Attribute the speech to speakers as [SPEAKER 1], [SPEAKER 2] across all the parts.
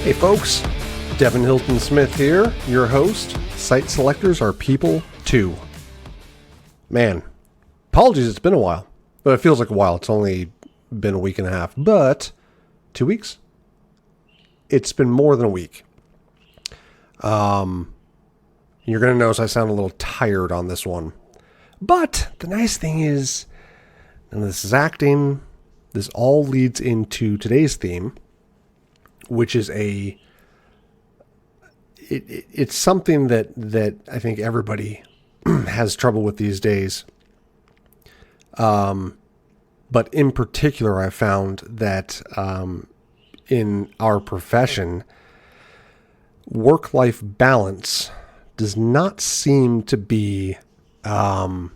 [SPEAKER 1] Hey folks, Devin Hillsdon-Smith here, your host. Site Selectors Are People too. Man, apologies, it's been a while. But it feels like a while. It's only been a week and a half. But 2 weeks? It's been more than a week. You're going to notice I sound a little tired on this one. But the nice thing is, and this is acting, this all leads into today's theme, which is it's something that I think everybody has trouble with these days. But in particular, I found that in our profession, work-life balance does not seem to be as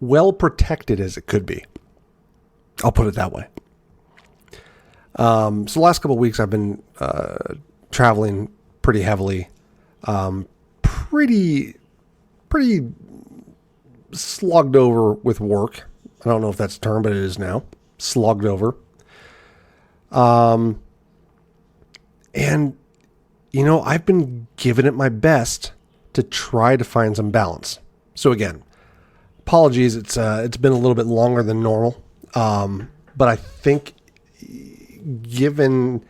[SPEAKER 1] well protected as it could be. I'll put it that way. So the last couple of weeks I've been traveling pretty heavily, pretty slugged over with work. I don't know if that's a term, but it is now. Slugged over. And, you know, I've been giving it my best to try to find some balance. So again, apologies, it's been a little bit longer than normal. But I think given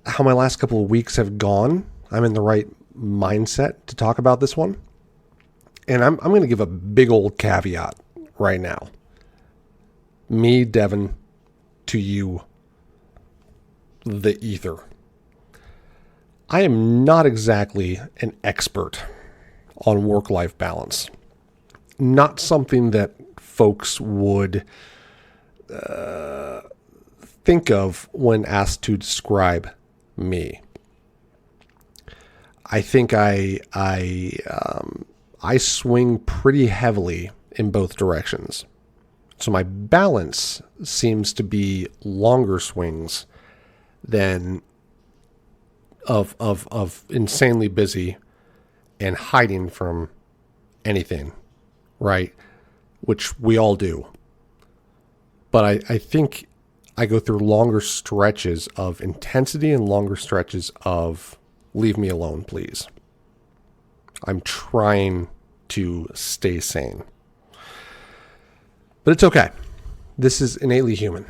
[SPEAKER 1] how my last couple of weeks have gone, I'm in the right mindset to talk about this one. And I'm going to give a big old caveat right now. Me, Devin, to you, the ether. I am not exactly an expert on work-life balance. Not something that folks would think of when asked to describe me. I think I swing pretty heavily in both directions. So my balance seems to be longer swings than of insanely busy and hiding from anything, right? Which we all do. But I think I go through longer stretches of intensity and longer stretches of leave me alone, please. I'm trying to stay sane. But it's okay. This is innately human,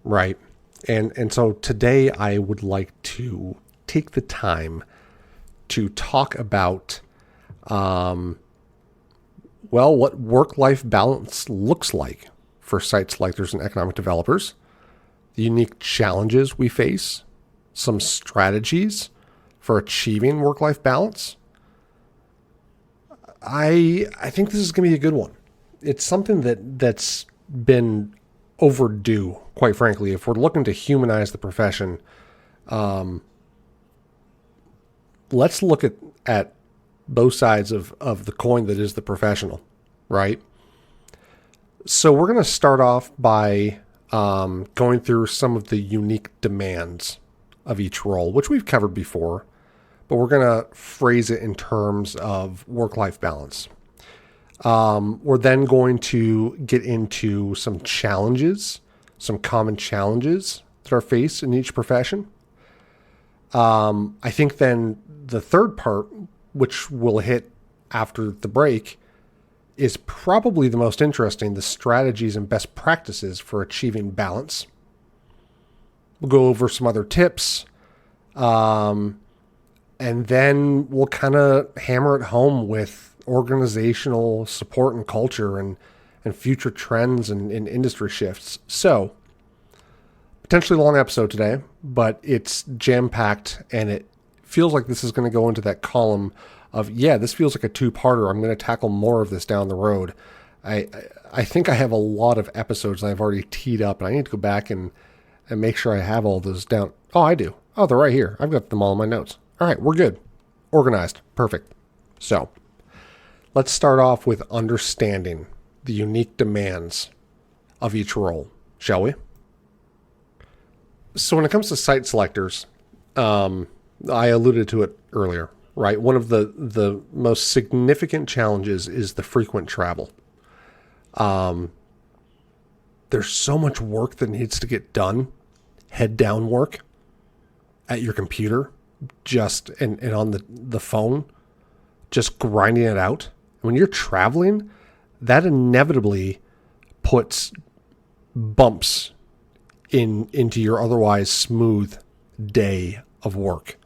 [SPEAKER 1] right? And so today I would like to take the time to talk about, what work-life balance looks like for site selectors and economic developers, the unique challenges we face, some strategies for achieving work-life balance. I think this is going to be a good one. It's something that's been overdue, quite frankly. If we're looking to humanize the profession, let's look at both sides of the coin that is the professional, right? So we're going to start off by going through some of the unique demands of each role, which we've covered before, but we're going to phrase it in terms of work-life balance. We're then going to get into some challenges, some common challenges that are faced in each profession. I think then the third part, which we'll hit after the break, is probably the most interesting, the strategies and best practices for achieving balance. We'll go over some other tips, and then we'll kind of hammer it home with organizational support and culture and future trends and industry shifts. So, potentially a long episode today, but it's jam-packed, and it feels like this is going to go into that column of, this feels like a two-parter. I'm going to tackle more of this down the road. I think I have a lot of episodes that I've already teed up, and I need to go back and make sure I have all those down. Oh, I do. Oh, they're right here. I've got them all in my notes. All right, we're good. Organized. Perfect. So, let's start off with understanding the unique demands of each role, shall we? So when it comes to site selectors, I alluded to it earlier, right? One of the most significant challenges is the frequent travel. There's so much work that needs to get done head down work at your computer, just and on the phone, just grinding it out. When you're traveling, that inevitably puts bumps into your otherwise smooth day of work.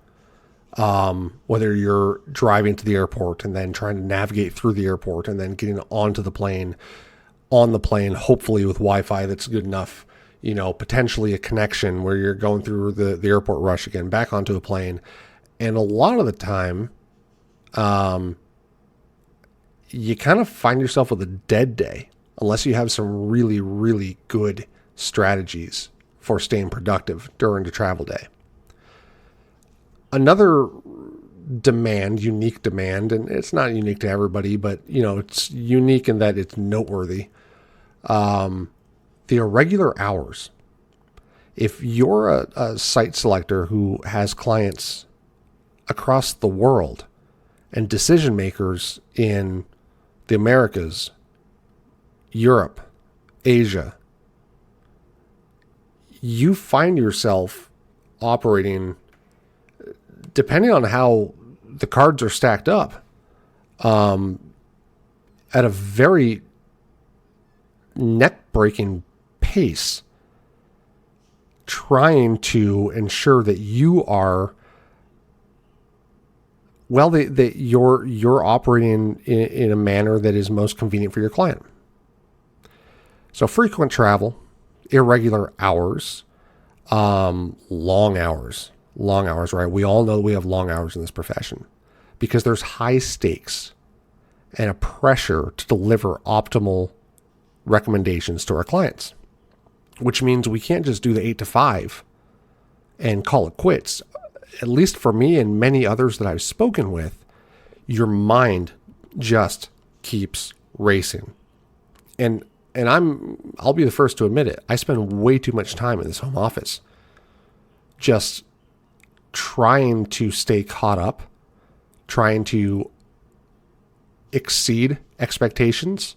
[SPEAKER 1] Whether you're driving to the airport and then trying to navigate through the airport and then getting onto the plane, on the plane, hopefully with Wi-Fi that's good enough, potentially a connection where you're going through the airport rush again, back onto a plane. And a lot of the time, you kind of find yourself with a dead day unless you have some really, really good strategies for staying productive during the travel day. Another unique demand, and it's not unique to everybody, but it's unique in that it's noteworthy. The irregular hours. If you're a site selector who has clients across the world and decision makers in the Americas, Europe, Asia, you find yourself operating, depending on how the cards are stacked up, at a very neck-breaking pace, trying to ensure that you are that you're operating in a manner that is most convenient for your client. So frequent travel, irregular hours, long hours, right? We all know we have long hours in this profession because there's high stakes and a pressure to deliver optimal recommendations to our clients, which means we can't just do the 8 to 5 and call it quits. At least for me and many others that I've spoken with, your mind just keeps racing. And I'll be the first to admit it. I spend way too much time in this home office just trying to stay caught up, trying to exceed expectations.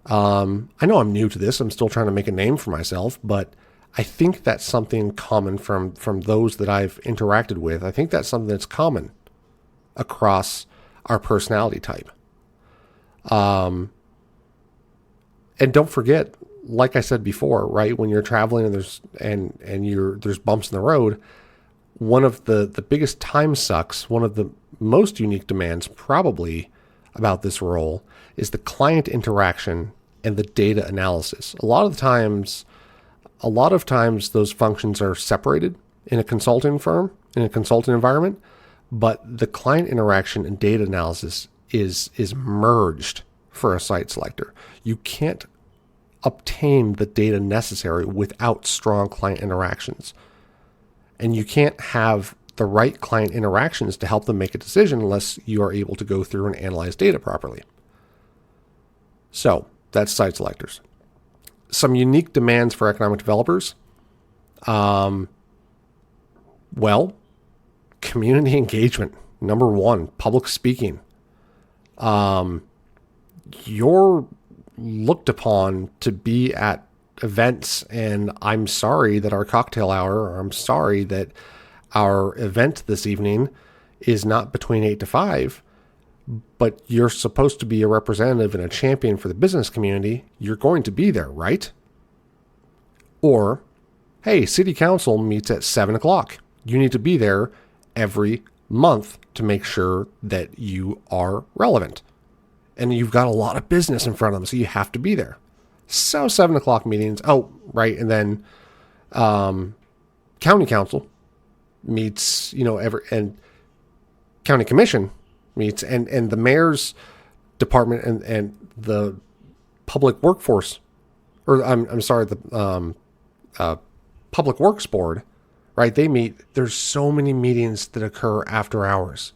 [SPEAKER 1] I know I'm new to this. I'm still trying to make a name for myself, but I think that's something common from those that I've interacted with. I think that's something that's common across our personality type. And don't forget, like I said before, right? When you're traveling and there's bumps in the road, one of the biggest time sucks, one of the most unique demands probably about this role is the client interaction and the data analysis. A lot of times those functions are separated in a consulting firm, in a consulting environment, but the client interaction and data analysis is merged for a site selector. You can't obtain the data necessary without strong client interactions. And you can't have the right client interactions to help them make a decision unless you are able to go through and analyze data properly. So that's site selectors. Some unique demands for economic developers. Community engagement. Number one, public speaking. You're looked upon to be at events, and I'm sorry that our cocktail hour, or I'm sorry that our event this evening is not between 8 to 5, but you're supposed to be a representative and a champion for the business community. You're going to be there, right? Or, hey, city council meets at 7 o'clock. You need to be there every month to make sure that you are relevant. And you've got a lot of business in front of them, so you have to be there. So 7 o'clock meetings. Oh, right. And then county council meets, and county commission meets, and the mayor's department and the public workforce, or I'm sorry, the public works board, right? They meet. There's so many meetings that occur after hours.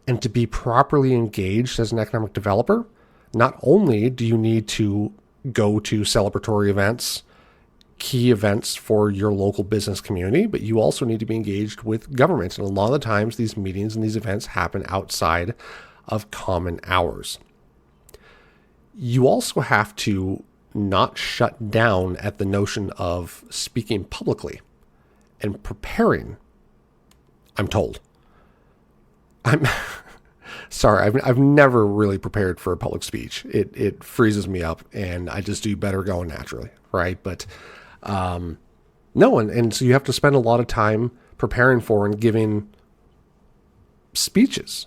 [SPEAKER 1] And to be properly engaged as an economic developer, not only do you need to go to celebratory events, key events for your local business community, but you also need to be engaged with government. And a lot of the times these meetings and these events happen outside of common hours. You also have to not shut down at the notion of speaking publicly and preparing, I'm told. I'm sorry, I've never really prepared for a public speech. It freezes me up, and I just do better going naturally, right? But no, and so you have to spend a lot of time preparing for and giving speeches.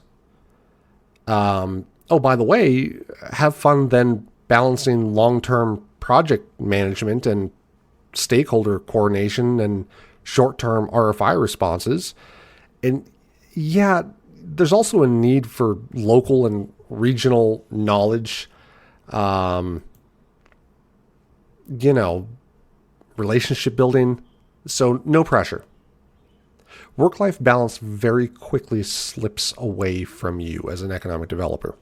[SPEAKER 1] Oh, by the way, have fun then balancing long-term project management and stakeholder coordination and short-term RFI responses. And yeah, there's also a need for local and regional knowledge, relationship building. So no pressure. Work-life balance very quickly slips away from you as an economic developer.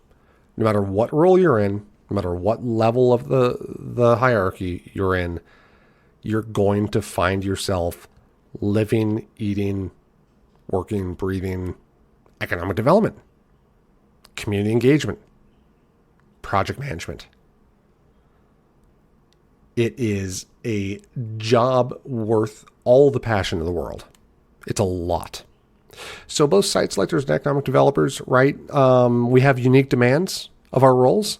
[SPEAKER 1] No matter what role you're in, no matter what level of the hierarchy you're in, you're going to find yourself living, eating, working, breathing economic development, community engagement, project management. It is a job worth all the passion in the world. It's a lot. So both site selectors and economic developers, right? We have unique demands of our roles.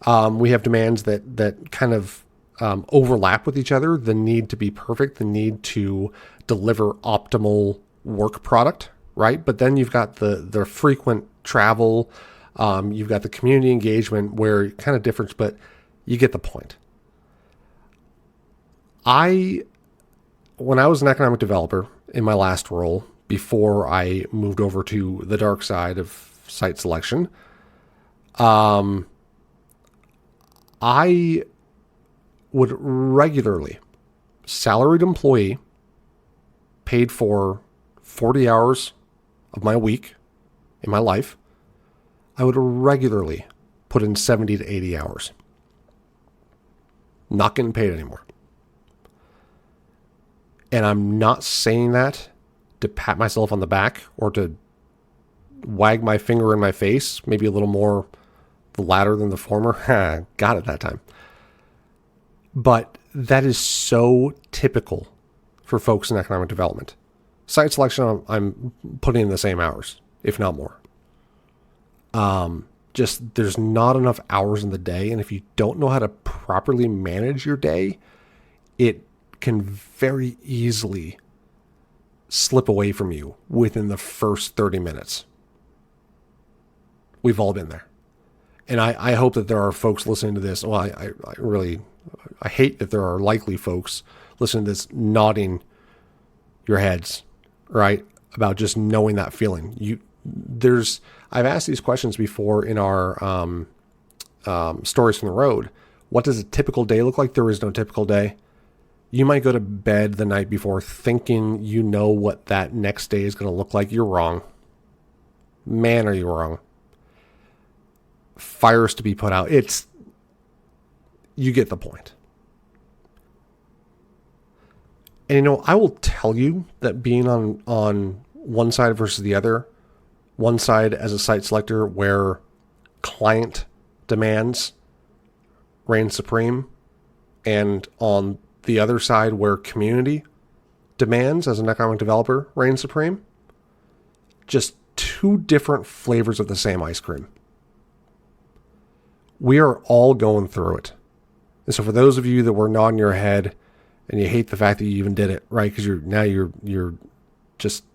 [SPEAKER 1] We have demands that kind of overlap with each other. The need to be perfect, the need to deliver optimal work product, right? But then you've got the frequent travel. You've got the community engagement where it kind of differs, but you get the point. When I was an economic developer in my last role, before I moved over to the dark side of site selection, I would regularly, salaried employee, paid for 40 hours of my week in my life, I would regularly put in 70 to 80 hours. Not getting paid anymore. And I'm not saying that to pat myself on the back or to wag my finger in my face, maybe a little more the latter than the former. Got it that time. But that is so typical for folks in economic development. Site selection, I'm putting in the same hours, if not more. Just there's not enough hours in the day. And if you don't know how to properly manage your day, it can very easily slip away from you within the first 30 minutes. We've all been there. And I hope that there are folks listening to this. Well, I hate that there are likely folks listening to this nodding your heads, right? About just knowing that feeling. I've asked these questions before in our stories from the road. What does a typical day look like? There is no typical day. You might go to bed the night before thinking you know what that next day is going to look like. You're wrong. Man, are you wrong. Fires to be put out. You get the point. And I will tell you that being on one side versus the other, one side as a site selector where client demands reign supreme, and on the other side where community demands as an economic developer reign supreme, just two different flavors of the same ice cream. We are all going through it. And so for those of you that were nodding your head and you hate the fact that you even did it, right? Because you're just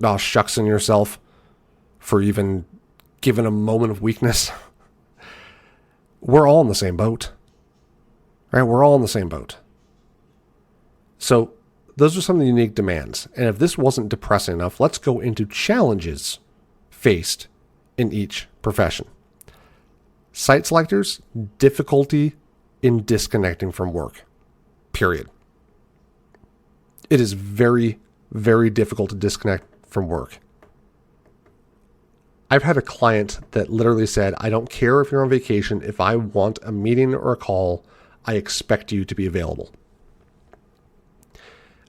[SPEAKER 1] shucksing yourself for even giving a moment of weakness. We're all in the same boat, right? We're all in the same boat. So those are some of the unique demands. And if this wasn't depressing enough, let's go into challenges faced in each profession. Site selectors, difficulty in disconnecting from work, period. It is very, very difficult to disconnect from work. I've had a client that literally said, I don't care if you're on vacation. If I want a meeting or a call, I expect you to be available.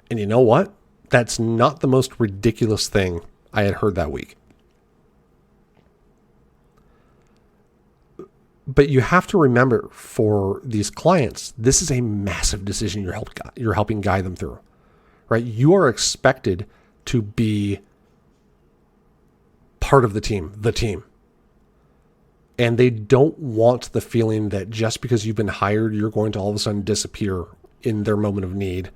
[SPEAKER 1] And you know what? That's not the most ridiculous thing I had heard that week. But you have to remember, for these clients, this is a massive decision you're helping guide them through, right? You are expected to be part of the team. And they don't want the feeling that just because you've been hired, you're going to all of a sudden disappear in their moment of need,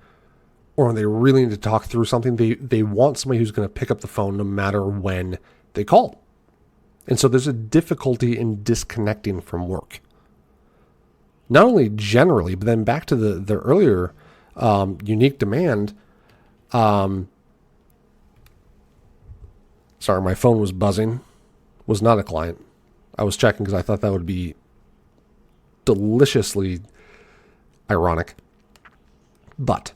[SPEAKER 1] or when they really need to talk through something. They want somebody who's going to pick up the phone no matter when they call. And so there's a difficulty in disconnecting from work. Not only generally, but then back to the earlier unique demand. Sorry, my phone was buzzing. Was not a client. I was checking because I thought that would be deliciously ironic. But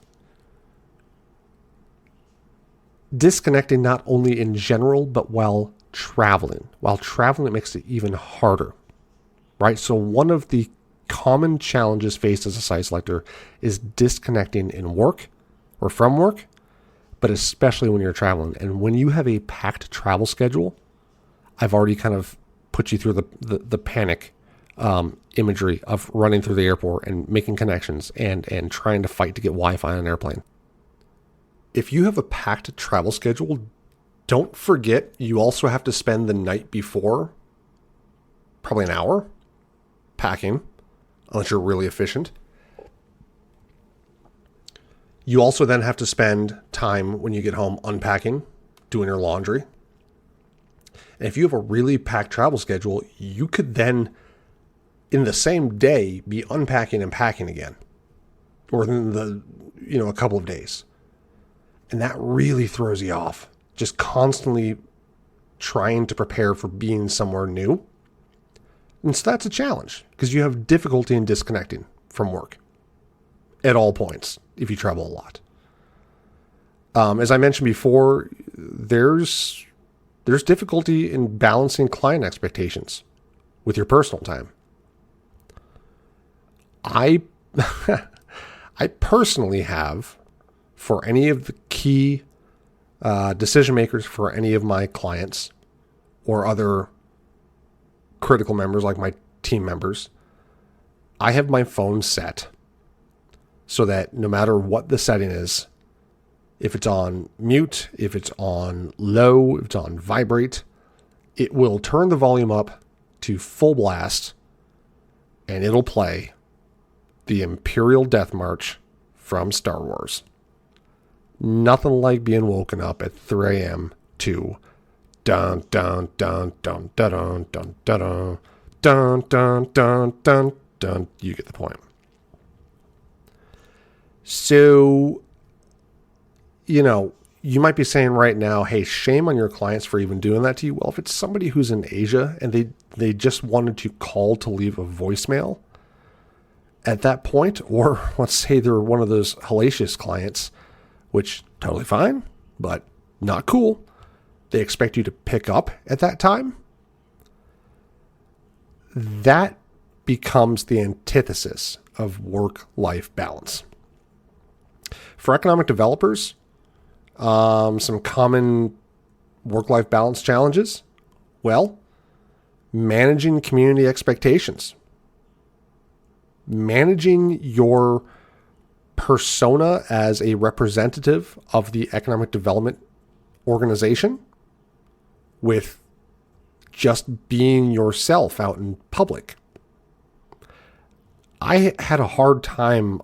[SPEAKER 1] disconnecting not only in general, but while traveling. While traveling, it makes it even harder, right? So one of the common challenges faced as a site selector is disconnecting in work or from work, but especially when you're traveling. And when you have a packed travel schedule, I've already kind of put you through the panic imagery of running through the airport and making connections and trying to fight to get Wi-Fi on an airplane. If you have a packed travel schedule, don't forget you also have to spend the night before, probably an hour, packing, unless you're really efficient. You also then have to spend time when you get home unpacking, doing your laundry. And if you have a really packed travel schedule, you could then, in the same day, be unpacking and packing again, or in a couple of days. And that really throws you off. Just constantly trying to prepare for being somewhere new. And so that's a challenge because you have difficulty in disconnecting from work at all points if you travel a lot. As I mentioned before, there's difficulty in balancing client expectations with your personal time. I personally have, for any of the key decision makers for any of my clients or other critical members like my team members, I have my phone set so that no matter what the setting is, if it's on mute, if it's on low, if it's on vibrate, it will turn the volume up to full blast and it'll play the Imperial Death March from Star Wars. Nothing like being woken up at 3 a.m. to dun dun dun dun dun dun dun dun dun dun dun dun. You get the point. So, you might be saying right now, hey, shame on your clients for even doing that to you. Well, if it's somebody who's in Asia and they just wanted to call to leave a voicemail at that point, or let's say they're one of those hellacious clients, which totally fine, but not cool. They expect you to pick up at that time. That becomes the antithesis of work-life balance. For economic developers, some common work-life balance challenges. Well, managing community expectations. Managing your persona as a representative of the economic development organization with just being yourself out in public. I had a hard time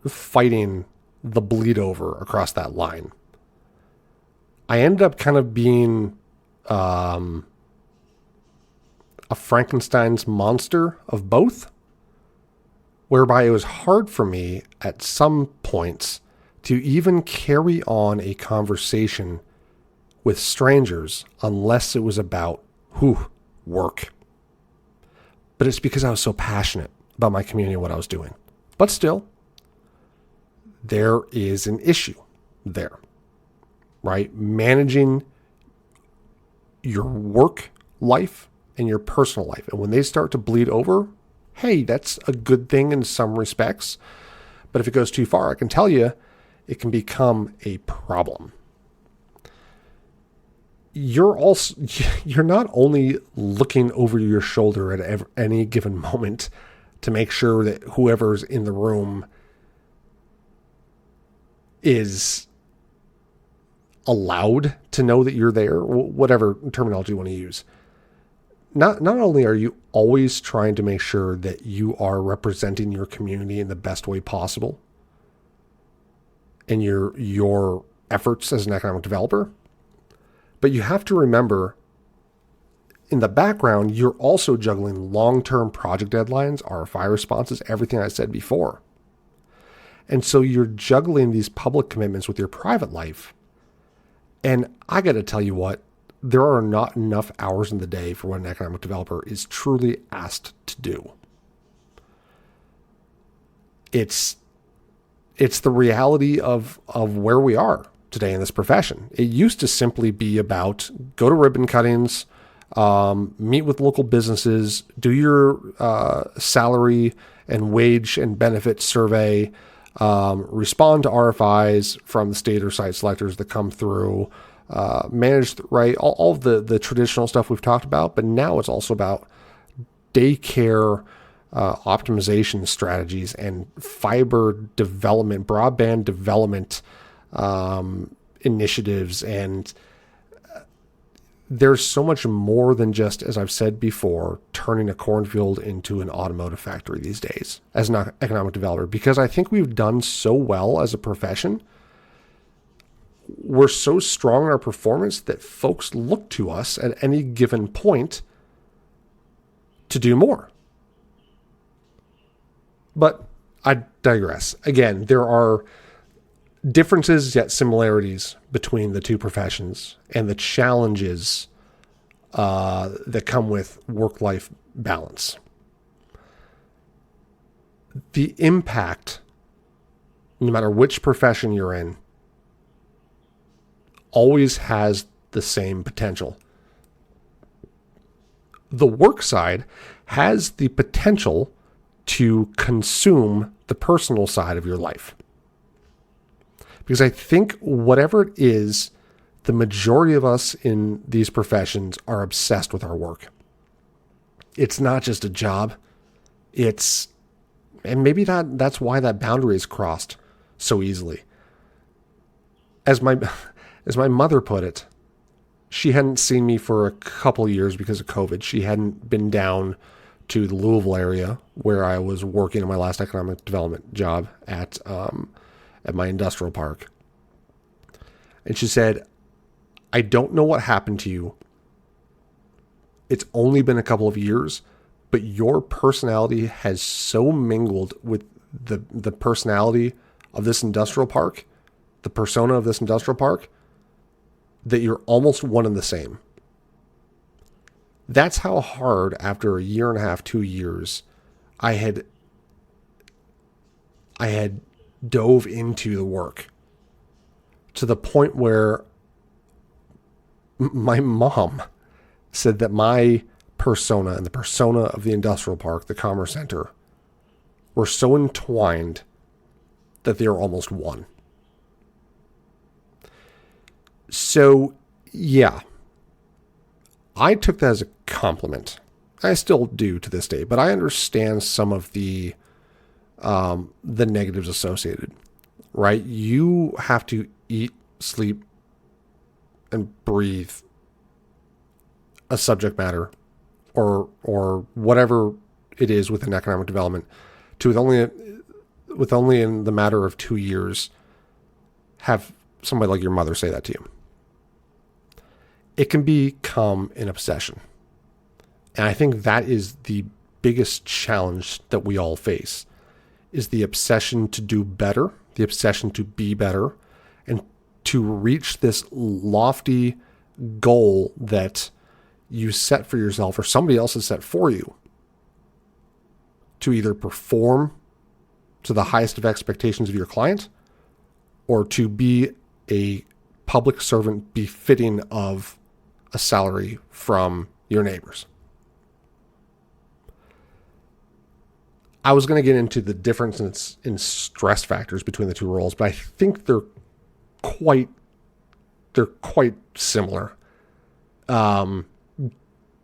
[SPEAKER 1] fighting the bleed over across that line. I ended up kind of being a Frankenstein's monster of both, whereby it was hard for me at some points to even carry on a conversation with strangers unless it was about work. But it's because I was so passionate about my community and what I was doing. But still, there is an issue there, right? Managing your work life and your personal life. And when they start to bleed over, hey, that's a good thing in some respects. But if it goes too far, I can tell you, it can become a problem. you're not only looking over your shoulder at any given moment to make sure that whoever's in the room is allowed to know that you're there, whatever terminology you want to use. Not only are you always trying to make sure that you are representing your community in the best way possible and your efforts as an economic developer, but you have to remember in the background, you're also juggling long-term project deadlines, RFI responses, everything I said before. And so you're juggling these public commitments with your private life. And I got to tell you what, there are not enough hours in the day for what an economic developer is truly asked to do. It's the reality of where we are today in this profession. It used to simply be about go to ribbon cuttings, meet with local businesses, do your salary and wage and benefit survey, respond to RFIs from the state or site selectors that come through, manage, right, all of the traditional stuff we've talked about. But now it's also about daycare optimization strategies and fiber development, broadband development initiatives. And there's so much more than just, as I've said before, turning a cornfield into an automotive factory these days as an economic developer, because I think we've done so well as a profession. We're so strong in our performance that folks look to us at any given point to do more. But I digress. Again, there are differences yet similarities between the two professions and the challenges that come with work-life balance. The impact, no matter which profession you're in, always has the same potential. The work side has the potential to consume the personal side of your life. Because I think whatever it is, the majority of us in these professions are obsessed with our work. It's not just a job. And maybe that's why that boundary is crossed so easily. As my mother put it, she hadn't seen me for a couple of years because of COVID. She hadn't been down to the Louisville area where I was working in my last economic development job at my industrial park. And she said, I don't know what happened to you. It's only been a couple of years, but your personality has so mingled with the personality of this industrial park, the persona of this industrial park, that you're almost one and the same. That's how hard, after a year and a half, 2 years, I had dove into the work to the point where my mom said that my persona and the persona of the industrial park, the commerce center, were so entwined that they are almost one. So, yeah, I took that as a compliment. I still do to this day, but I understand some of the negatives associated, right? You have to eat, sleep, and breathe a subject matter or whatever it is within economic development to with only in the matter of 2 years have somebody like your mother say that to you. It can become an obsession. And I think that is the biggest challenge that we all face, is the obsession to do better, the obsession to be better, and to reach this lofty goal that you set for yourself or somebody else has set for you, to either perform to the highest of expectations of your client or to be a public servant befitting of a salary from your neighbors. I was going to get into the difference in stress factors between the two roles, but I think they're quite similar.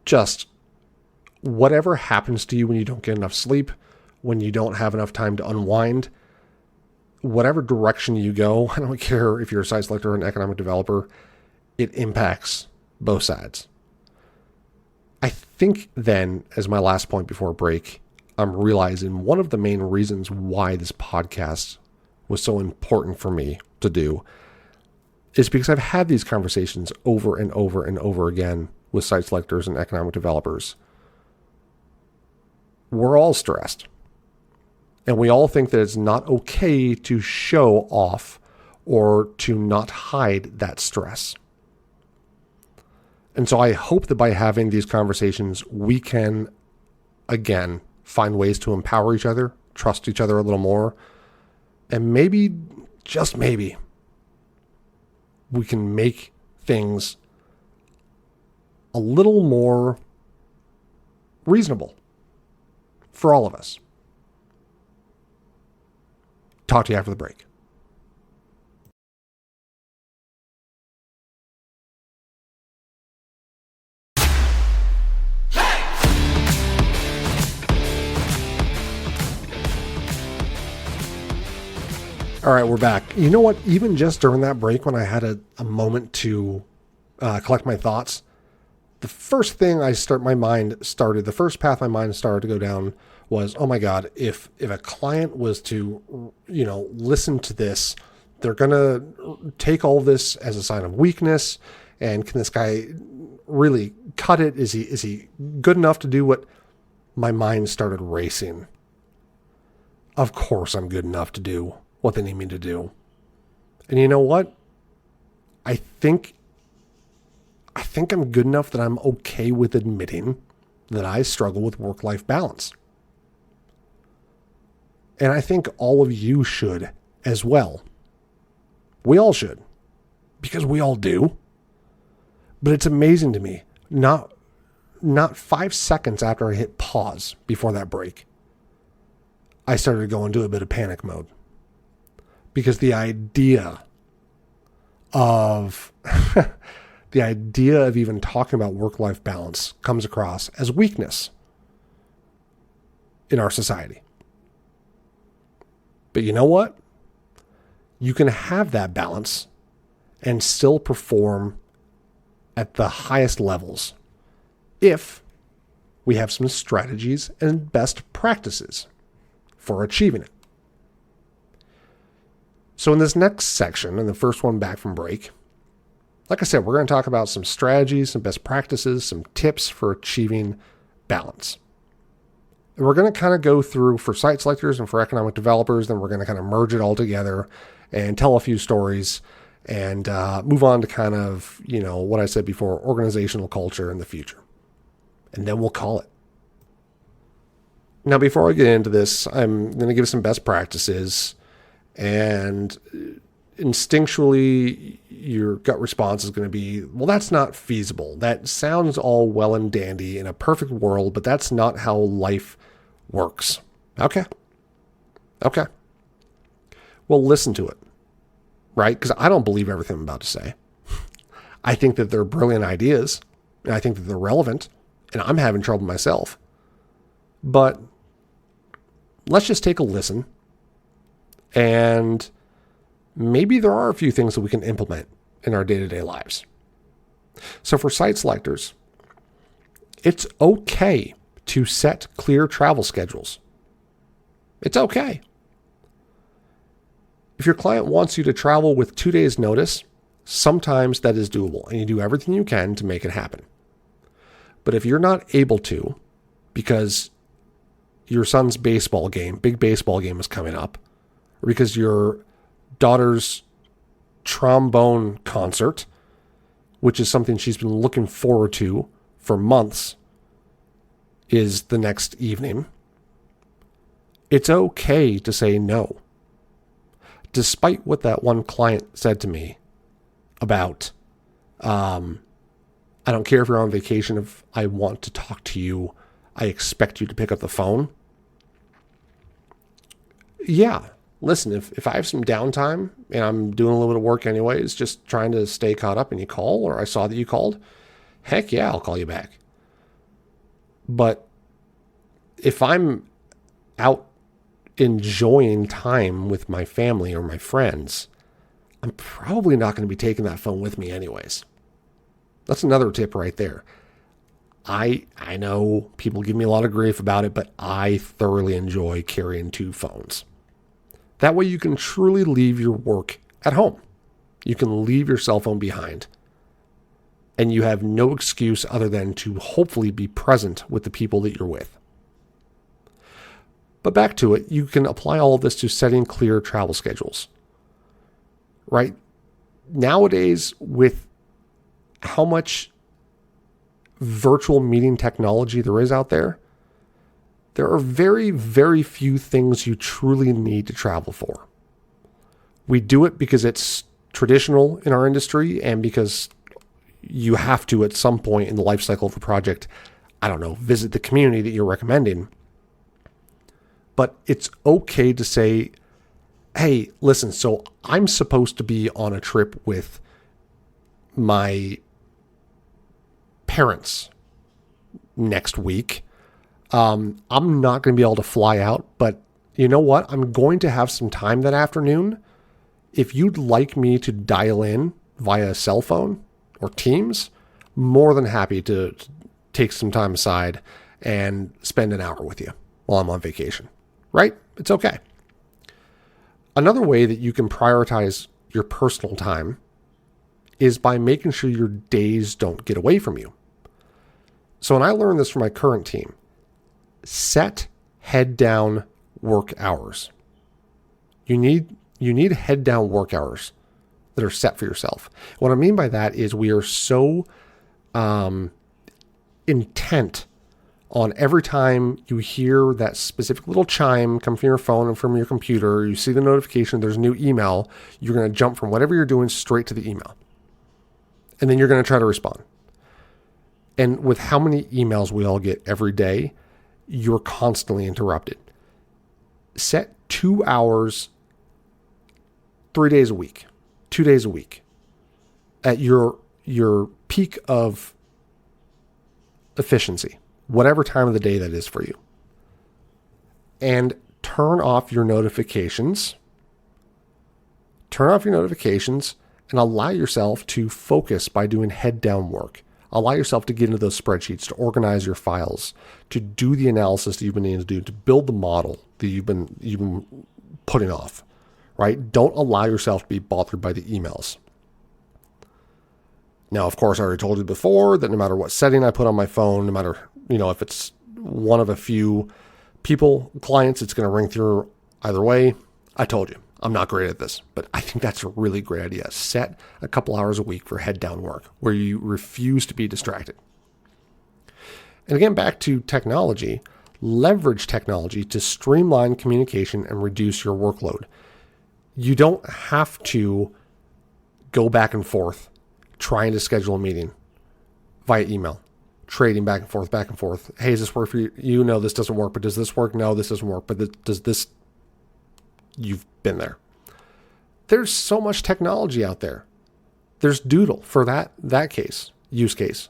[SPEAKER 1] just whatever happens to you when you don't get enough sleep, when you don't have enough time to unwind, whatever direction you go, I don't care if you're a site selector or an economic developer, it impacts both sides. I think then, as my last point before break, I'm realizing one of the main reasons why this podcast was so important for me to do is because I've had these conversations over and over and over again with site selectors and economic developers. We're all stressed. And we all think that it's not okay to show off or to not hide that stress. And so I hope that by having these conversations, we can, again, find ways to empower each other, trust each other a little more, and maybe, just maybe, we can make things a little more reasonable for all of us. Talk to you after the break. All right, we're back. You know what? Even just during that break, when I had a moment to collect my thoughts, the first path my mind started to go down was, oh my God, if a client was to, listen to this, they're going to take all this as a sign of weakness. And can this guy really cut it? Is he good enough to do what? My mind started racing. Of course I'm good enough to do what they need me to do. And you know what? I think I'm good enough that I'm okay with admitting that I struggle with work-life balance. And I think all of you should as well. We all should, because we all do. But it's amazing to me, not 5 seconds after I hit pause before that break, I started to go into a bit of panic mode. Because the idea of even talking about work-life balance comes across as weakness in our society. But you know what? You can have that balance and still perform at the highest levels if we have some strategies and best practices for achieving it. So in this next section, and the first one back from break, like I said, we're going to talk about some strategies, some best practices, some tips for achieving balance. And we're going to kind of go through for site selectors and for economic developers, then we're going to kind of merge it all together and tell a few stories and move on to kind of, what I said before, organizational culture in the future. And then we'll call it. Now, before I get into this, I'm going to give some best practices. And instinctually, your gut response is going to be, well, that's not feasible. That sounds all well and dandy in a perfect world, but that's not how life works. Okay. Well, listen to it, right? Because I don't believe everything I'm about to say. I think that they're brilliant ideas, and I think that they're relevant, and I'm having trouble myself. But let's just take a listen. And maybe there are a few things that we can implement in our day-to-day lives. So for site selectors, it's okay to set clear travel schedules. It's okay. If your client wants you to travel with 2 days' notice, sometimes that is doable, and you do everything you can to make it happen. But if you're not able to, because your son's big baseball game is coming up, or because your daughter's trombone concert, which is something she's been looking forward to for months, is the next evening, it's okay to say no. Despite what that one client said to me about, I don't care if you're on vacation, if I want to talk to you, I expect you to pick up the phone. Yeah. Listen, if I have some downtime and I'm doing a little bit of work anyways, just trying to stay caught up and you call, or I saw that you called, heck yeah, I'll call you back. But if I'm out enjoying time with my family or my friends, I'm probably not going to be taking that phone with me anyways. That's another tip right there. I know people give me a lot of grief about it, but I thoroughly enjoy carrying two phones. That way you can truly leave your work at home. You can leave your cell phone behind. And you have no excuse other than to hopefully be present with the people that you're with. But back to it, you can apply all of this to setting clear travel schedules. Right? Nowadays, with how much virtual meeting technology there is out there, there are very, very few things you truly need to travel for. We do it because it's traditional in our industry and because you have to, at some point in the life cycle of a project, visit the community that you're recommending. But it's okay to say, hey, listen, so I'm supposed to be on a trip with my parents next week. I'm not going to be able to fly out, but you know what? I'm going to have some time that afternoon. If you'd like me to dial in via cell phone or Teams, more than happy to take some time aside and spend an hour with you while I'm on vacation, right? It's okay. Another way that you can prioritize your personal time is by making sure your days don't get away from you. So when I learned this from my current team, set head down work hours. You need head down work hours that are set for yourself. What I mean by that is we are so intent on every time you hear that specific little chime come from your phone and from your computer, you see the notification, there's a new email, you're going to jump from whatever you're doing straight to the email. And then you're going to try to respond. And with how many emails we all get every day, you're constantly interrupted. Set 2 hours, 3 days a week, 2 days a week at your peak of efficiency, whatever time of the day that is for you. And turn off your notifications. Turn off your notifications and allow yourself to focus by doing head down work. Allow yourself to get into those spreadsheets, to organize your files, to do the analysis that you've been needing to do, to build the model that you've been putting off, right? Don't allow yourself to be bothered by the emails. Now, of course, I already told you before that no matter what setting I put on my phone, no matter, if it's one of a few clients, it's going to ring through either way. I told you, I'm not great at this, but I think that's a really great idea. Set a couple hours a week for head down work where you refuse to be distracted. And again, back to technology, leverage technology to streamline communication and reduce your workload. You don't have to go back and forth trying to schedule a meeting via email, trading back and forth. Hey, does this work for you? No, this doesn't work, but does this work? No, this doesn't work, but does this? You've been there. There's so much technology out there. There's Doodle for that use case,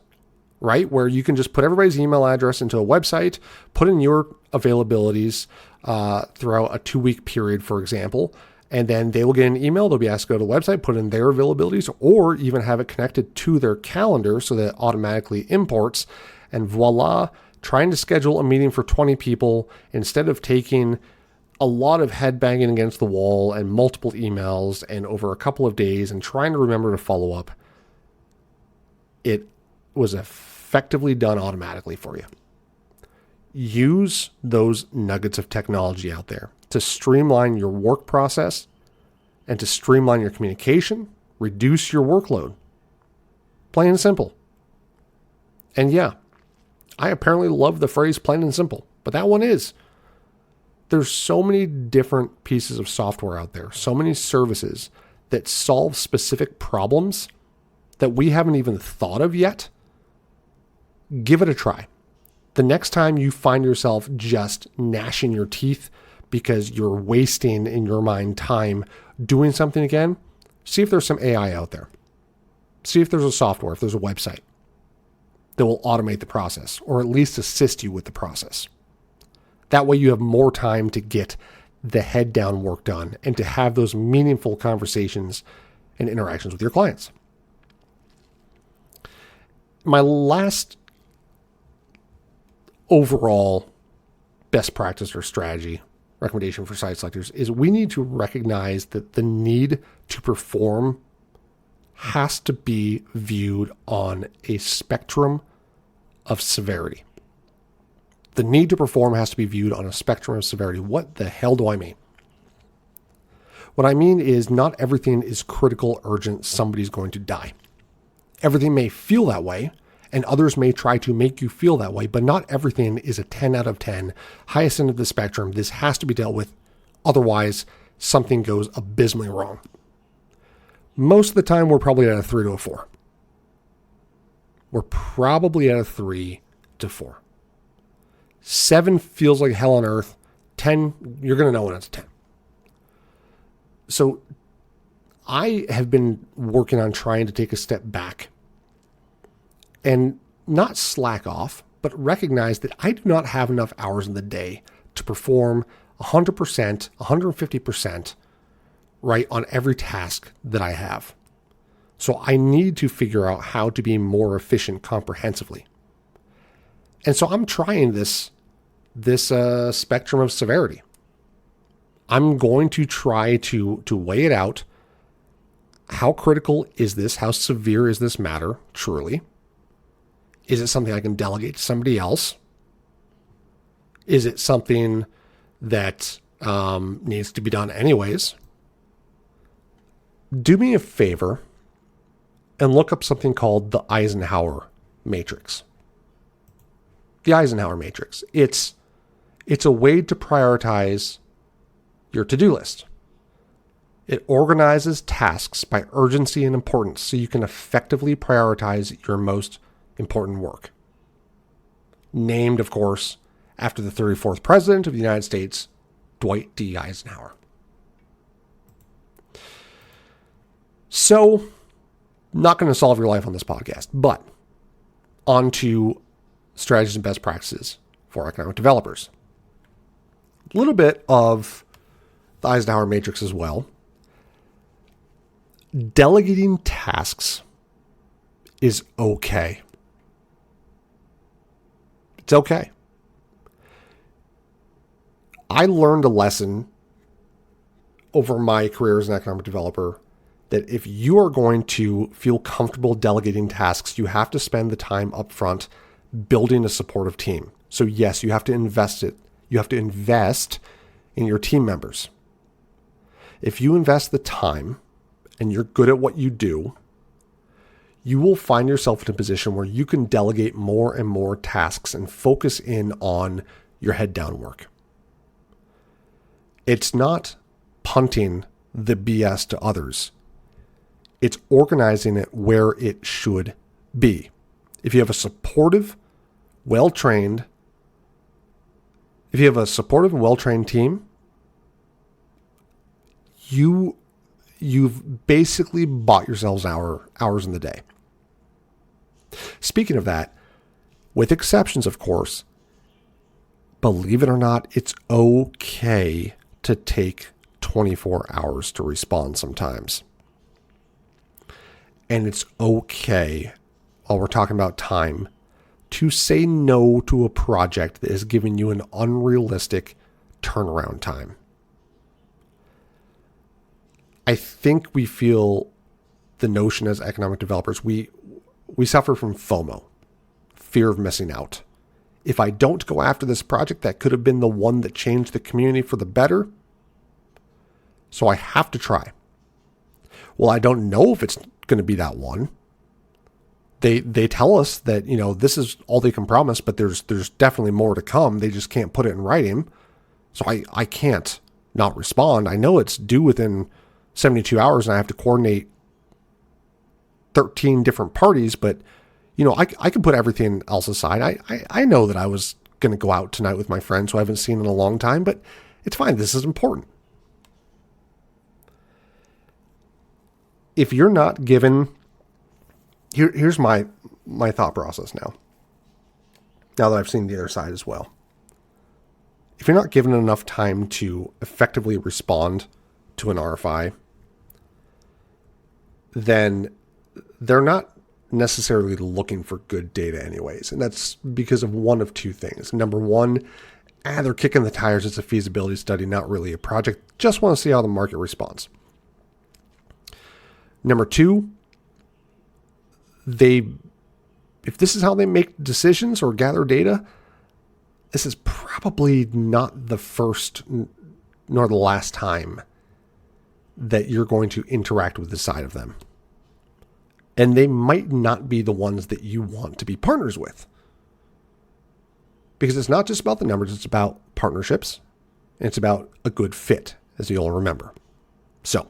[SPEAKER 1] right? Where you can just put everybody's email address into a website, put in your availabilities throughout a 2-week period, for example, and then they will get an email. They'll be asked to go to the website, put in their availabilities, or even have it connected to their calendar so that it automatically imports. And voila, trying to schedule a meeting for 20 people instead of taking a lot of head banging against the wall and multiple emails and over a couple of days and trying to remember to follow up, it was effectively done automatically for you. Use those nuggets of technology out there to streamline your work process and to streamline your communication, reduce your workload. Plain and simple. And yeah, I apparently love the phrase plain and simple, but that one is. There's so many different pieces of software out there, so many services that solve specific problems that we haven't even thought of yet. Give it a try. The next time you find yourself just gnashing your teeth because you're wasting, in your mind, time doing something again, see if there's some AI out there. See if there's a software, if there's a website. that will automate the process, or at least assist you with the process. That way you have more time to get the head down work done and to have those meaningful conversations and interactions with your clients. My last overall best practice or strategy recommendation for site selectors is we need to recognize that the need to perform has to be viewed on a spectrum of severity. The need to perform has to be viewed on a spectrum of severity. What the hell do I mean? What I mean is not everything is critical, urgent, somebody's going to die. Everything may feel that way, and others may try to make you feel that way, but not everything is a 10 out of 10, highest end of the spectrum. This has to be dealt with. Otherwise, something goes abysmally wrong. Most of the time, we're probably at a 3 to a 4. We're probably at a 3 to 4. 7 feels like hell on earth. 10, you're going to know when it's a 10. So I have been working on trying to take a step back and not slack off, but recognize that I do not have enough hours in the day to perform 100%, 150%, right, on every task that I have. So I need to figure out how to be more efficient comprehensively. And so I'm trying this spectrum of severity. I'm going to try to weigh it out. How critical is this? How severe is this matter, truly? Is it something I can delegate to somebody else? Is it something that needs to be done anyways? Do me a favor and look up something called the Eisenhower Matrix. The Eisenhower Matrix. It's a way to prioritize your to-do list. It organizes tasks by urgency and importance so you can effectively prioritize your most important work. Named, of course, after the 34th President of the United States, Dwight D. Eisenhower. So, not going to solve your life on this podcast, but on to strategies and best practices for economic developers. A little bit of the Eisenhower Matrix as well. Delegating tasks is okay. It's okay. I learned a lesson over my career as an economic developer that if you are going to feel comfortable delegating tasks, you have to spend the time up front building a supportive team. So yes, you have to invest it. You have to invest in your team members. If you invest the time and you're good at what you do, you will find yourself in a position where you can delegate more and more tasks and focus in on your head down work. It's not punting the BS to others. It's organizing it where it should be. If you have a supportive, well-trained team, you've basically bought yourselves hours in the day. Speaking of that, with exceptions, of course, believe it or not, it's okay to take 24 hours to respond sometimes. And it's okay, while we're talking about time, to say no to a project that is giving you an unrealistic turnaround time. I think we feel the notion as economic developers, we suffer from FOMO, fear of missing out. If I don't go after this project, that could have been the one that changed the community for the better. So I have to try. Well, I don't know if it's going to be that one. They tell us that, this is all they can promise, but there's definitely more to come. They just can't put it in writing. So I can't not respond. I know it's due within 72 hours and I have to coordinate 13 different parties, but I can put everything else aside. I know that I was going to go out tonight with my friends who I haven't seen in a long time, but it's fine. This is important. If you're not given, here's my thought process now. Now that I've seen the other side as well. If you're not given enough time to effectively respond to an RFI, then they're not necessarily looking for good data anyways. And that's because of one of two things. Number one, they're kicking the tires. It's a feasibility study, not really a project. Just want to see how the market responds. Number two, if this is how they make decisions or gather data, this is probably not the first nor the last time that you're going to interact with the side of them. And they might not be the ones that you want to be partners with. Because it's not just about the numbers, it's about partnerships. And it's about a good fit, as you'll remember. So,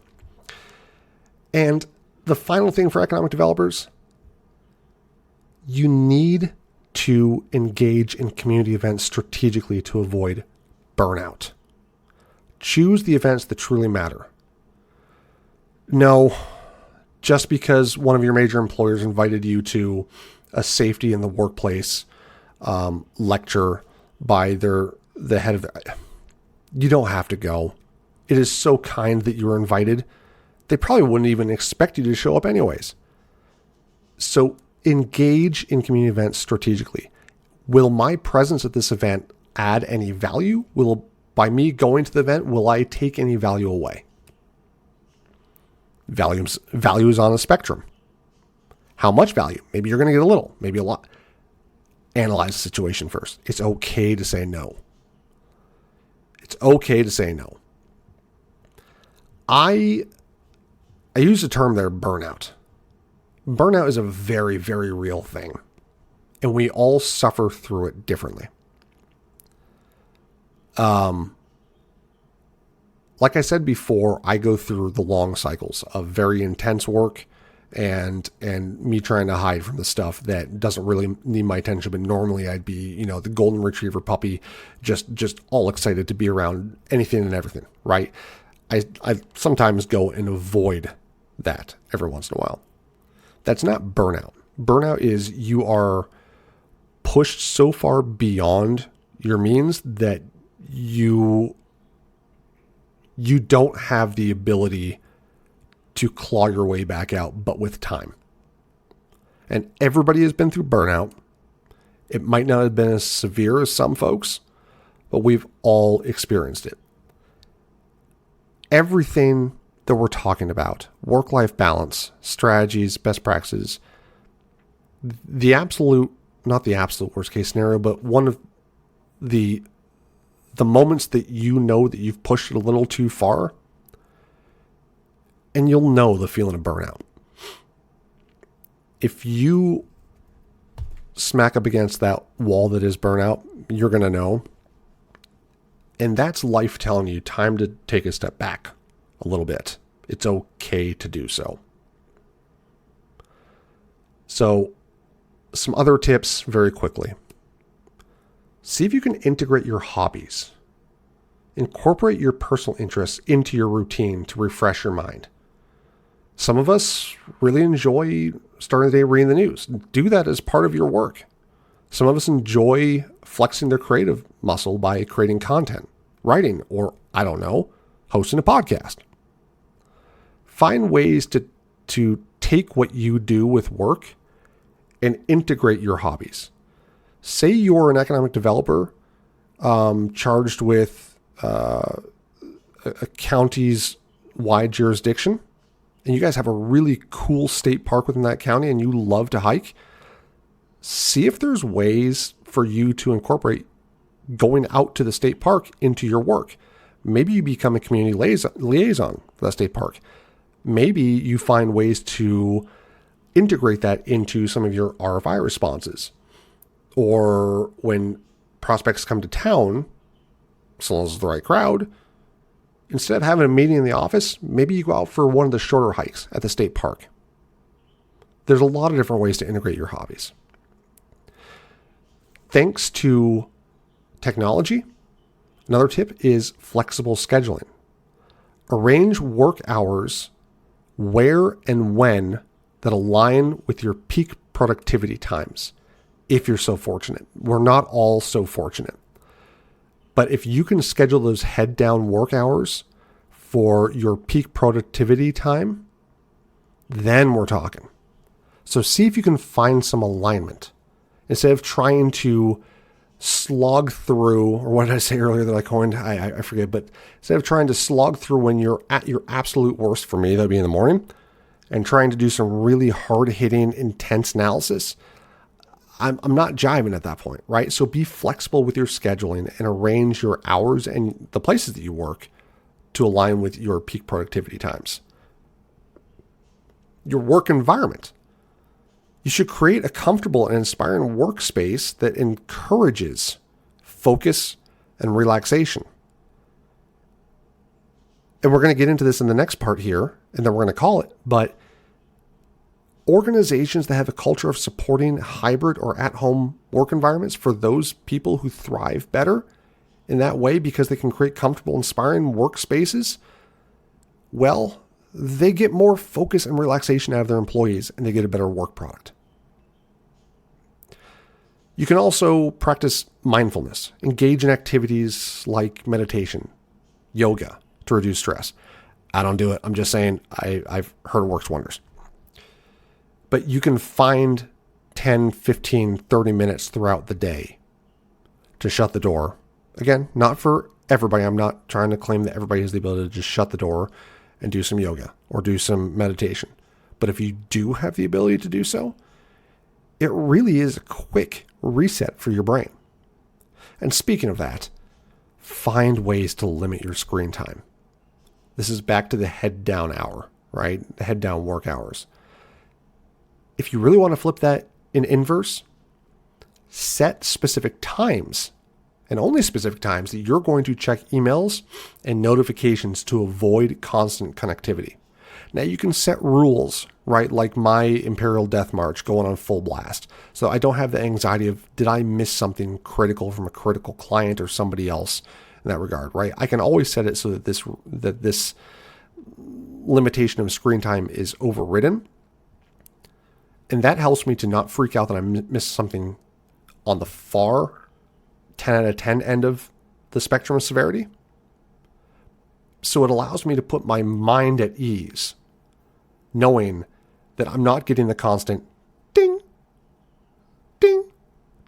[SPEAKER 1] and the final thing for economic developers, you need to engage in community events strategically to avoid burnout. Choose the events that truly matter. No, just because one of your major employers invited you to a safety in the workplace lecture by the head of you don't have to go. It is so kind that you were invited. They probably wouldn't even expect you to show up anyways. So engage in community events strategically. Will my presence at this event add any value? By me going to the event, will I take any value away? Value is on a spectrum. How much value? Maybe you're going to get a little, maybe a lot. Analyze the situation first. It's okay to say no. It's okay to say no. I use the term there, burnout. Burnout is a very, very real thing. And we all suffer through it differently. Like I said before, I go through the long cycles of very intense work and me trying to hide from the stuff that doesn't really need my attention. But normally I'd be, the golden retriever puppy, just all excited to be around anything and everything, right? I sometimes go and avoid that every once in a while. That's not burnout. Burnout is you are pushed so far beyond your means that you don't have the ability to claw your way back out, but with time. And everybody has been through burnout. It might not have been as severe as some folks, but we've all experienced it. Everything that we're talking about, work-life balance, strategies, best practices, not the absolute worst case scenario, but one of the moments that you know that you've pushed it a little too far, and you'll know the feeling of burnout. If you smack up against that wall that is burnout, you're going to know. And that's life telling you time to take a step back a little bit. It's okay to do so. So, some other tips very quickly. See if you can integrate your hobbies. Incorporate your personal interests into your routine to refresh your mind. Some of us really enjoy starting the day reading the news. Do that as part of your work. Some of us enjoy flexing their creative muscle by creating content, writing, or, hosting a podcast. Find ways to take what you do with work and integrate your hobbies. Say you're an economic developer charged with a county's wide jurisdiction, and you guys have a really cool state park within that county and you love to hike. See if there's ways for you to incorporate going out to the state park into your work. Maybe you become a community liaison for that state park. Maybe you find ways to integrate that into some of your RFI responses. Or when prospects come to town, as long as it's the right crowd, instead of having a meeting in the office, maybe you go out for one of the shorter hikes at the state park. There's a lot of different ways to integrate your hobbies. Thanks to technology, another tip is flexible scheduling. Arrange work hours where and when that align with your peak productivity times. if you're so fortunate. We're not all so fortunate. But if you can schedule those head down work hours for your peak productivity time, then we're talking. So see if you can find some alignment instead of trying to slog through, or what did I say earlier that I coined? I forget, but instead of trying to slog through when you're at your absolute worst, for me, that'd be in the morning, and trying to do some really hard-hitting, intense analysis, I'm not jiving at that point, right? So be flexible with your scheduling and arrange your hours and the places that you work to align with your peak productivity times. Your work environment. You should create a comfortable and inspiring workspace that encourages focus and relaxation. And we're going to get into this in the next part here, and then we're going to call it, but organizations that have a culture of supporting hybrid or at-home work environments for those people who thrive better in that way because they can create comfortable, inspiring workspaces, well, they get more focus and relaxation out of their employees, and they get a better work product. You can also practice mindfulness, engage in activities like meditation, yoga to reduce stress. I don't do it. I'm just saying I've heard it works wonders. But you can find 10, 15, 30 minutes throughout the day to shut the door. Again, not for everybody. I'm not trying to claim that everybody has the ability to just shut the door and do some yoga or do some meditation. But if you do have the ability to do so, it really is a quick reset for your brain. And speaking of that, find ways to limit your screen time. This is back to the head down hour, right? The head down work hours. If you really want to flip that in inverse, set specific times, and only specific times, that you're going to check emails and notifications to avoid constant connectivity. Now you can set rules, right? Like my Imperial Death March going on full blast. So I don't have the anxiety of, did I miss something critical from a critical client or somebody else in that regard, right? I can always set it so that this limitation of screen time is overridden. And that helps me to not freak out that I missed something on the far 10 out of 10 end of the spectrum of severity. So it allows me to put my mind at ease, knowing that I'm not getting the constant ding, ding,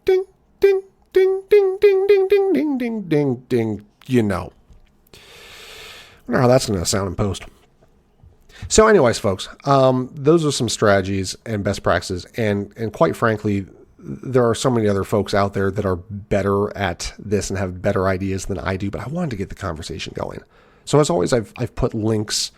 [SPEAKER 1] ding, ding, ding, ding, ding, ding, ding, ding, ding, ding, ding, you know. I wonder how that's going to sound in post. So anyways, folks, those are some strategies and best practices. And quite frankly, there are so many other folks out there that are better at this and have better ideas than I do, but I wanted to get the conversation going. So as always, I've put links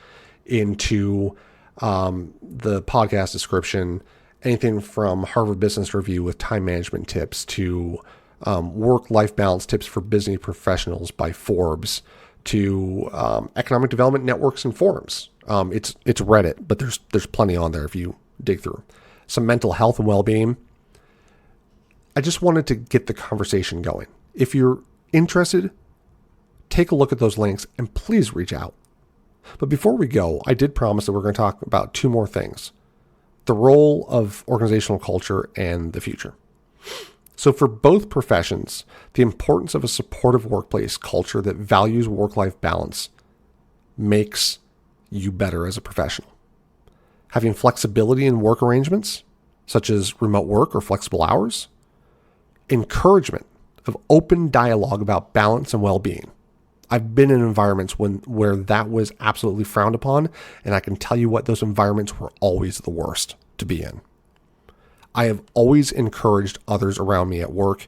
[SPEAKER 1] into the podcast description, anything from Harvard Business Review with time management tips to work-life balance tips for business professionals by Forbes to economic development networks and forums. It's Reddit, but there's plenty on there if you dig through. Some mental health and well-being. I just wanted to get the conversation going. If you're interested, take a look at those links and please reach out. But before we go, I did promise that we're going to talk about two more things: the role of organizational culture and the future. So for both professions, the importance of a supportive workplace culture that values work-life balance makes you better as a professional. Having flexibility in work arrangements, such as remote work or flexible hours, encouragement of open dialogue about balance and well-being. I've been in environments where that was absolutely frowned upon, and I can tell you what, those environments were always the worst to be in. I have always encouraged others around me at work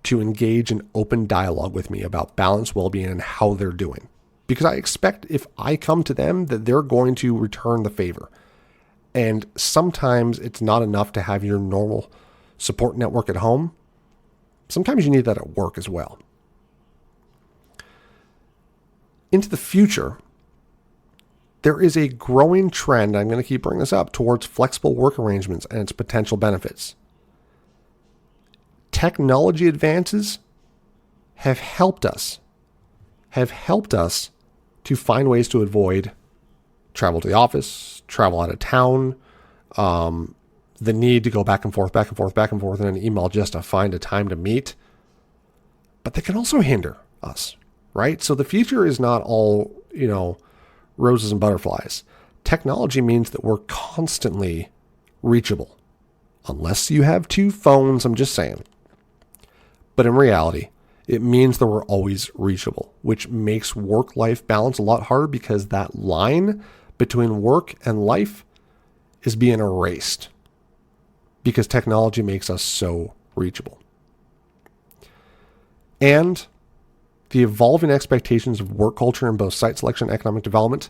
[SPEAKER 1] to engage in open dialogue with me about balance, well-being, and how they're doing. Because I expect if I come to them that they're going to return the favor. And sometimes it's not enough to have your normal support network at home. Sometimes you need that at work as well. Into the future, there is a growing trend, I'm going to keep bringing this up, towards flexible work arrangements and its potential benefits. Technology advances have helped us to find ways to avoid travel to the office, travel out of town, the need to go back and forth in an email just to find a time to meet. But they can also hinder us, right? So the future is not all, roses and butterflies. Technology means that we're constantly reachable. Unless you have two phones, I'm just saying. But in reality, it means that we're always reachable, which makes work-life balance a lot harder because that line between work and life is being erased because technology makes us so reachable. And the evolving expectations of work culture in both site selection and economic development,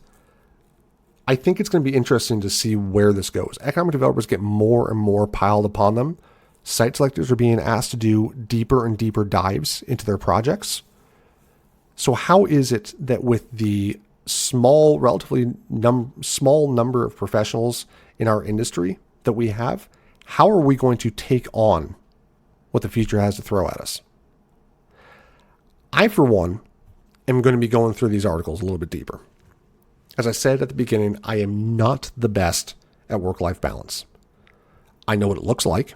[SPEAKER 1] I think it's going to be interesting to see where this goes. Economic developers get more and more piled upon them. Site selectors are being asked to do deeper and deeper dives into their projects. So how is it that with the relatively small number of professionals in our industry that we have, how are we going to take on what the future has to throw at us? I, for one, am going to be going through these articles a little bit deeper. As I said at the beginning, I am not the best at work-life balance. I know what it looks like.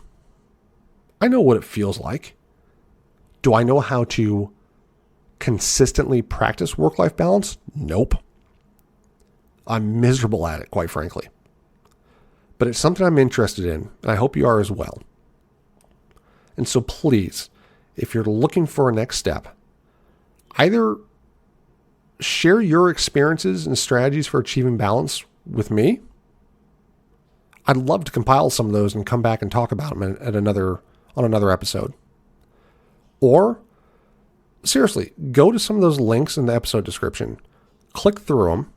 [SPEAKER 1] I know what it feels like. Do I know how to consistently practice work-life balance? Nope. I'm miserable at it, quite frankly. But it's something I'm interested in, and I hope you are as well. And so please, if you're looking for a next step, either share your experiences and strategies for achieving balance with me. I'd love to compile some of those and come back and talk about them on another episode. Or, seriously, go to some of those links in the episode description, click through them,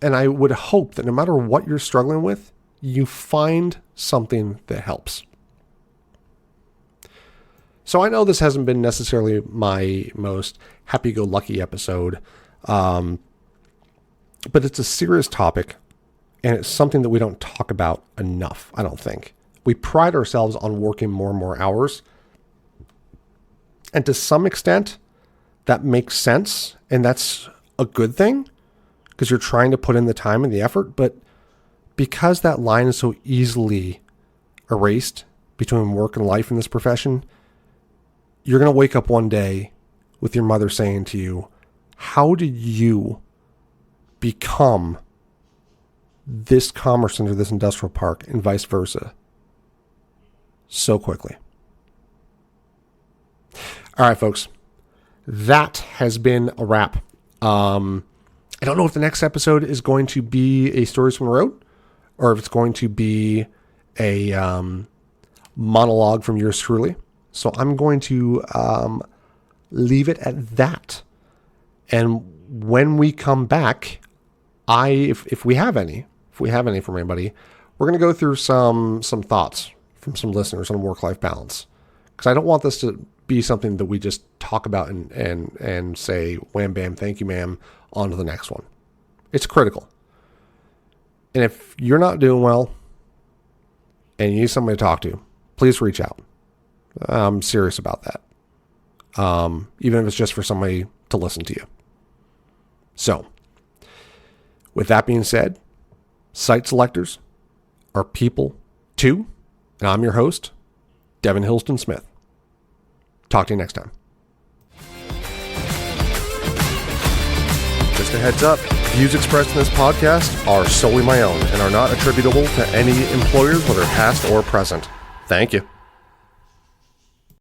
[SPEAKER 1] and I would hope that no matter what you're struggling with, you find something that helps. So I know this hasn't been necessarily my most happy-go-lucky episode, but it's a serious topic, and it's something that we don't talk about enough, I don't think. We pride ourselves on working more and more hours, and to some extent, that makes sense, and that's a good thing, because you're trying to put in the time and the effort, but because that line is so easily erased between work and life in this profession, you're going to wake up one day with your mother saying to you, how did you become this commerce center, this industrial park, and vice versa so quickly? All right, folks, that has been a wrap. I don't know if the next episode is going to be a Stories from the Road or if it's going to be a monologue from yours truly. So I'm going to leave it at that. And when we come back, if we have any from anybody, we're going to go through some thoughts from some listeners on work-life balance. Because I don't want this to be something that we just talk about and say, wham, bam, thank you, ma'am, on to the next one. It's critical. And if you're not doing well and you need somebody to talk to, please reach out. I'm serious about that. Even if it's just for somebody to listen to you. So, with that being said, site selectors are people too. And I'm your host, Devin Hillsdon-Smith. Talk to you next time. Just a heads up, views expressed in this podcast are solely my own and are not attributable to any employers, whether past or present. Thank you.